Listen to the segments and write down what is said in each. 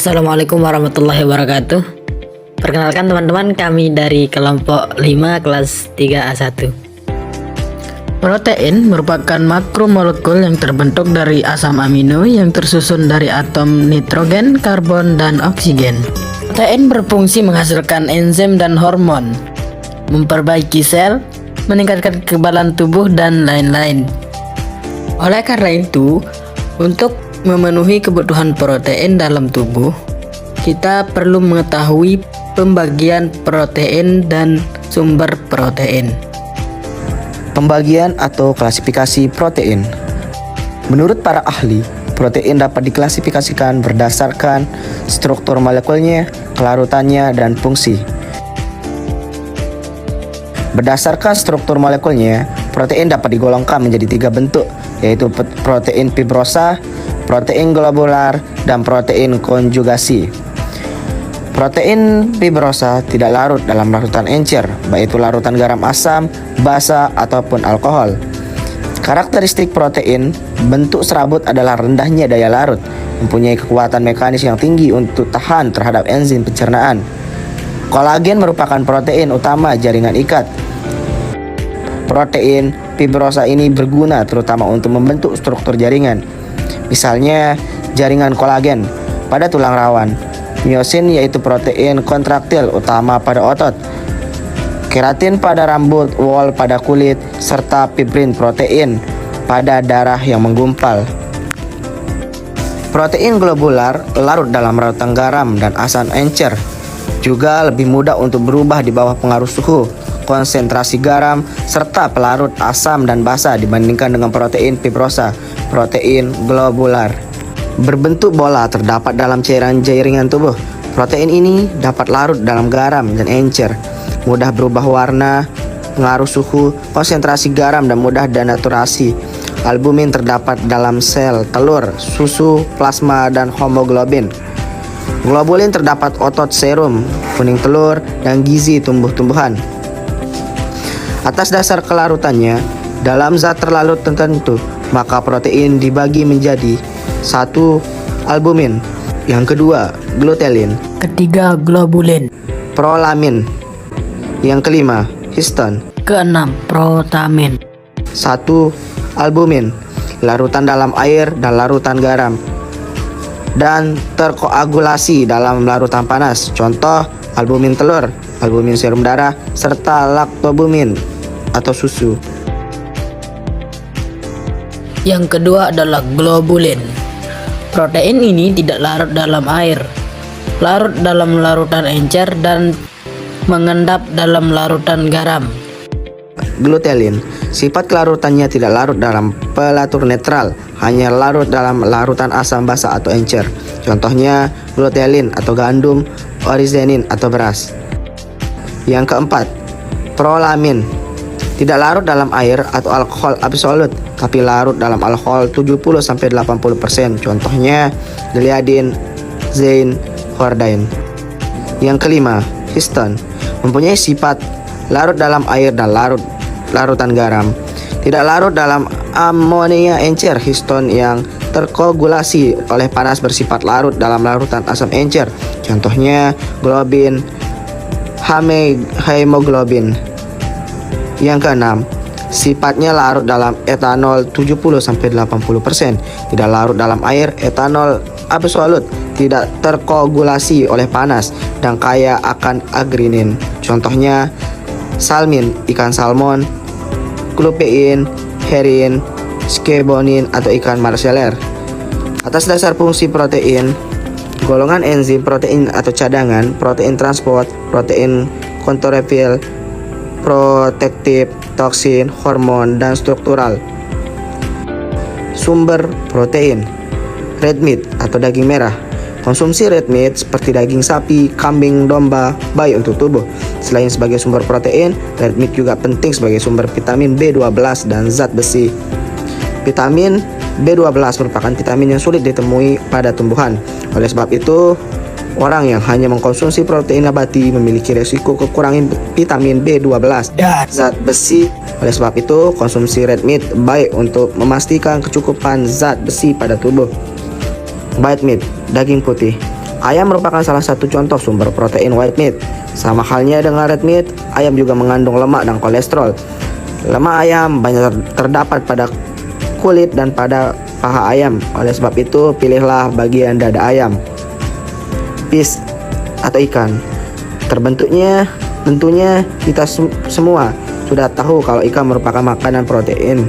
Assalamualaikum warahmatullahi wabarakatuh. Perkenalkan teman-teman, kami dari kelompok 5 kelas 3A1. Protein merupakan makromolekul yang terbentuk dari asam amino yang tersusun dari atom nitrogen, karbon, dan oksigen. Protein berfungsi menghasilkan enzim dan hormon, memperbaiki sel, meningkatkan kekebalan tubuh, dan lain-lain. Oleh karena itu, untuk memenuhi kebutuhan protein dalam tubuh, kita perlu mengetahui pembagian protein dan sumber protein. Pembagian atau klasifikasi protein. Menurut para ahli, protein dapat diklasifikasikan berdasarkan struktur molekulnya, kelarutannya, dan fungsi. Berdasarkan struktur molekulnya, protein dapat digolongkan menjadi 3 bentuk, yaitu protein fibrosa, protein globular, dan protein konjugasi. Protein fibrosa tidak larut dalam larutan encer, baik itu larutan garam asam, basa, ataupun alkohol. Karakteristik protein, bentuk serabut adalah rendahnya daya larut, mempunyai kekuatan mekanis yang tinggi untuk tahan terhadap enzim pencernaan. Kolagen merupakan protein utama jaringan ikat. Protein fibrosa ini berguna terutama untuk membentuk struktur jaringan. Misalnya jaringan kolagen pada tulang rawan, miosin yaitu protein kontraktil utama pada otot, keratin pada rambut, wol pada kulit, serta fibrin protein pada darah yang menggumpal. Protein globular larut dalam larutan garam dan asam encer, juga lebih mudah untuk berubah di bawah pengaruh suhu, konsentrasi garam, serta pelarut asam dan basa dibandingkan dengan protein fibrosa. Protein globular berbentuk bola terdapat dalam cairan jaringan tubuh. Protein ini dapat larut dalam garam dan encer, mudah berubah warna, pengaruh suhu, konsentrasi garam, dan mudah denaturasi. Albumin terdapat dalam sel telur, susu, plasma, dan hemoglobin. Globulin terdapat otot, serum, kuning telur, dan gizi tumbuh-tumbuhan. Atas dasar kelarutannya dalam zat terlarut tertentu, maka protein dibagi menjadi 1. Albumin, yang kedua glutelin, Ketiga, globulin. prolamin, yang kelima histon. Keenam, protamin. 1. Albumin, larutan dalam air dan larutan garam, dan terkoagulasi dalam larutan panas. Contoh albumin telur, albumin serum darah, serta laktobumin atau susu. Yang kedua adalah globulin. Protein ini tidak larut dalam air, larut dalam larutan encer, dan mengendap dalam larutan garam. Glutelin, sifat kelarutannya tidak larut dalam pelatur netral, hanya larut dalam larutan asam basa atau encer. Contohnya glutelin atau gandum, orizenin atau beras. Yang keempat, prolamin, tidak larut dalam air atau alkohol absolut, tapi larut dalam alkohol 70-80%. Contohnya gliadin, zein, hordain. Yang kelima, histon, mempunyai sifat larut dalam air dan larutan garam, tidak larut dalam amonia encer. Histon yang terkoagulasi oleh panas bersifat larut dalam larutan asam encer. Contohnya globin, hemoglobin. Yang keenam, sifatnya larut dalam etanol 70-80%, tidak larut dalam air. Etanol absolut, tidak terkoagulasi oleh panas, dan kaya akan agrinin. Contohnya salmin, ikan salmon, klupein, herin, skebonin, atau ikan marseler. Atas dasar fungsi protein, golongan enzim protein atau cadangan, protein transport, protein kontrafil, protektif, toksin, hormon, dan struktural. Sumber protein, red meat atau daging merah. Konsumsi red meat seperti daging sapi, kambing, domba baik untuk tubuh. Selain sebagai sumber protein, red meat juga penting sebagai sumber vitamin B12 dan zat besi. Vitamin B12 merupakan vitamin yang sulit ditemui pada tumbuhan. Oleh sebab itu, orang yang hanya mengkonsumsi protein nabati memiliki resiko kekurangan vitamin B12 dan zat besi. Oleh sebab itu, konsumsi red meat baik untuk memastikan kecukupan zat besi pada tubuh. White meat, daging putih. Ayam merupakan salah satu contoh sumber protein white meat. Sama halnya dengan red meat, ayam juga mengandung lemak dan kolesterol. Lemak ayam banyak terdapat pada kulit dan pada paha ayam. Oleh sebab itu, pilihlah bagian dada ayam. Fish atau ikan. Tentunya kita semua sudah tahu kalau ikan merupakan makanan protein,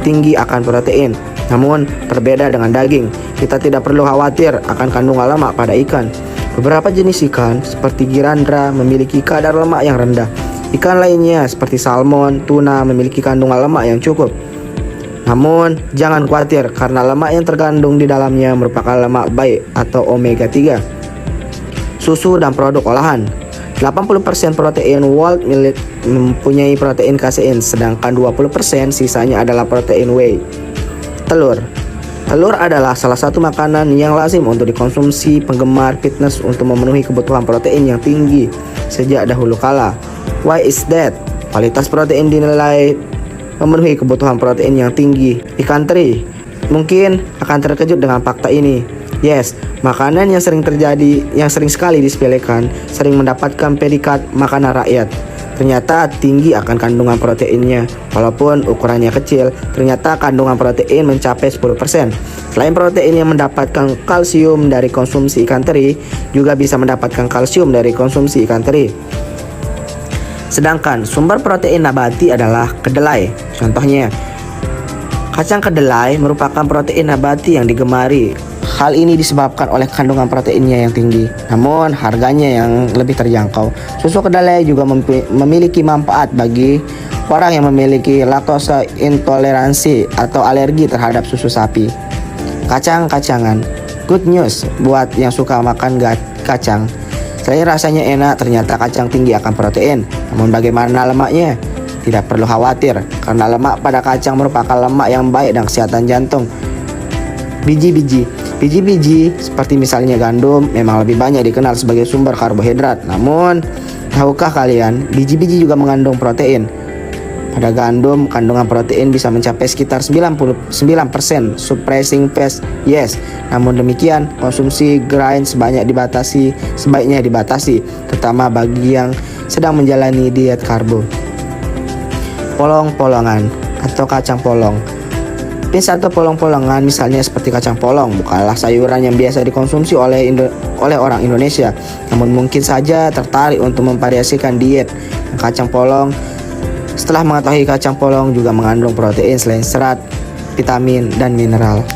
tinggi akan protein. Namun berbeda dengan daging, kita tidak perlu khawatir akan kandungan lemak pada ikan. Beberapa jenis ikan seperti girandra memiliki kadar lemak yang rendah. Ikan lainnya seperti salmon, tuna memiliki kandungan lemak yang cukup. Namun jangan khawatir karena lemak yang terkandung di dalamnya merupakan lemak baik atau omega 3. Susu dan produk olahan. 80% protein whole milk mempunyai protein kasein, sedangkan 20% sisanya adalah protein whey. Telur adalah salah satu makanan yang lazim untuk dikonsumsi penggemar fitness untuk memenuhi kebutuhan protein yang tinggi sejak dahulu kala. Why is that? Kualitas protein dinilai memenuhi kebutuhan protein yang tinggi. Ikan teri mungkin akan terkejut dengan fakta ini. Yes, makanan yang sering sekali disepelekan, sering mendapatkan predikat makanan rakyat. Ternyata tinggi akan kandungan proteinnya. Walaupun ukurannya kecil, ternyata kandungan protein mencapai 10%. Selain protein yang mendapatkan kalsium dari konsumsi ikan teri, juga bisa mendapatkan kalsium dari konsumsi ikan teri. Sedangkan sumber protein nabati adalah kedelai. Contohnya, kacang kedelai merupakan protein nabati yang digemari. Hal ini disebabkan oleh kandungan proteinnya yang tinggi, namun harganya yang lebih terjangkau. Susu kedelai juga memiliki manfaat bagi orang yang memiliki laktosa intoleransi atau alergi terhadap susu sapi. Kacang-kacangan. Good news buat yang suka makan kacang. Selain rasanya enak, ternyata kacang tinggi akan protein. Namun bagaimana lemaknya? Tidak perlu khawatir, karena lemak pada kacang merupakan lemak yang baik dan kesehatan jantung. Biji-biji seperti misalnya gandum memang lebih banyak dikenal sebagai sumber karbohidrat. Namun, tahukah kalian, biji-biji juga mengandung protein? Pada gandum, kandungan protein bisa mencapai sekitar 99%, suppressing fast. Yes, namun demikian, konsumsi grain sebaiknya dibatasi, terutama bagi yang sedang menjalani diet karbo. Polong-polongan atau kacang polong. Beans atau polong-polongan misalnya seperti kacang polong bukanlah sayuran yang biasa dikonsumsi oleh orang Indonesia. Namun mungkin saja tertarik untuk memvariasikan diet kacang polong. Setelah mengetahui kacang polong juga mengandung protein selain serat, vitamin, dan mineral.